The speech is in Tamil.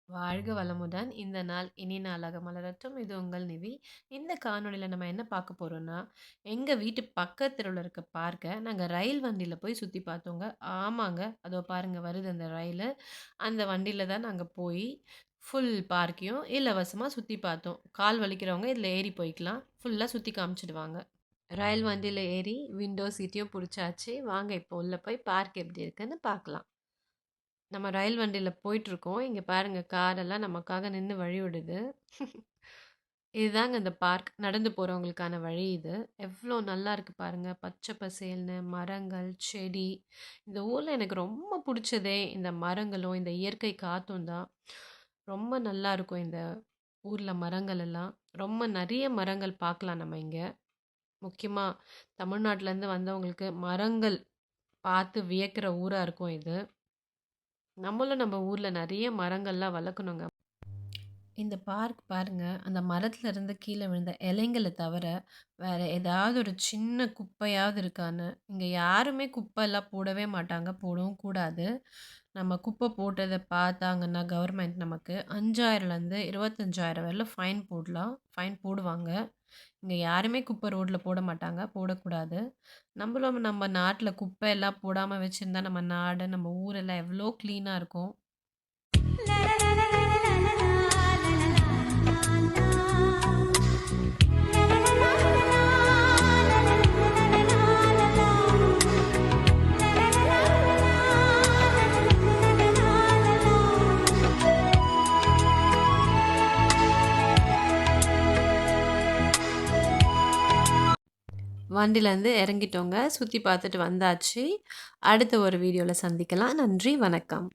வாழ்க வளமுடன். இந்த நாள் இனிய நாளாக மலரட்டும். இது உங்கள் நிவி. இந்த காணொளியில நம்ம என்ன பார்க்க போறோம்னா, எங்க வீட்டு பக்கத்துல இருக்க பார்க்க நாங்க ரயில் வண்டியில போய் சுத்தி பார்த்தோங்க. ஆமாங்க. அதோ பாருங்க வருது அந்த ரயிலு. அந்த வண்டியில தான் நாங்க போய் ஃபுல் பார்க்கையும் இலவசமா சுத்தி பார்த்தோம். கால் வலிக்கிறவங்க இதில ஏறி போய்க்கலாம். ஃபுல்லா சுத்தி காமிச்சுடுவாங்க. ரயில் வண்டியில ஏறி விண்டோ சீட்டையும் புடிச்சாச்சு. வாங்க இப்போ உள்ள போய் பார்க் எப்படி இருக்குன்னு பார்க்கலாம். நம்ம ரயில் வண்டியில போயிட்டுருக்கோம். இங்க பாருங்க காரெல்லாம் நமக்காக நின்னு வழி விடுது. இதுதாங்க இந்த பார்க். நடந்து போறவங்களுக்கான வழி இது. எவ்ளோ நல்லா இருக்கு பாருங்க. பச்சை பசேல்னு மரங்கள், செடி. இந்த ஊர்ல எனக்கு ரொம்ப புடிச்சதே இந்த மரங்களும், இந்த இயற்கை காத்தும் தான். ரொம்ப நல்லா இருக்கும் இந்த ஊர்ல மரங்கள் எல்லாம். ரொம்ப நெறைய மரங்கள் பார்க்கலாம் நம்ம இங்க. முக்கியமா தமிழ்நாட்டுலேருந்து வந்தவங்களுக்கு மரங்கள் பார்த்து வியக்கிற ஊரா இருக்கும் இது. நம்மளும் நம்ம ஊர்ல நெறைய மரங்கள்லாம் வளர்க்கணுங்க. இந்த பார்க் பாருங்க, அந்த மரத்துல இருந்து கீழ விழுந்த இலைங்கள தவிர, வேற ஏதாவது ஒரு சின்ன குப்பையாவது இருக்கான்னு, இங்க யாருமே குப்பைலாம் போடவே மாட்டாங்க. போடவும் கூடாது. நம்ம குப்பை போட்டத பார்த்தாங்கன்னா, கவர்மெண்ட் நமக்கு 5,000லேருந்து 25,000 வரையில ஃபைன் போடலாம். ஃபைன் போடுவாங்க. இங்க யாருமே குப்பை ரோட்ல போட மாட்டாங்க. போடக்கூடாது. நம்மளும் நம்ம நாட்ல குப்பை எல்லாம் போடாம வச்சிருந்தா, நம்ம நாடு, நம்ம ஊரெல்லாம் எவ்ளோ கிளீனா இருக்கும். வண்டியிலேருந்து இறங்கிட்டோங்க. சுத்தி பார்த்துட்டு வந்தாச்சு. அடுத்த ஒரு வீடியோல சந்திக்கலாம். நன்றி, வணக்கம்.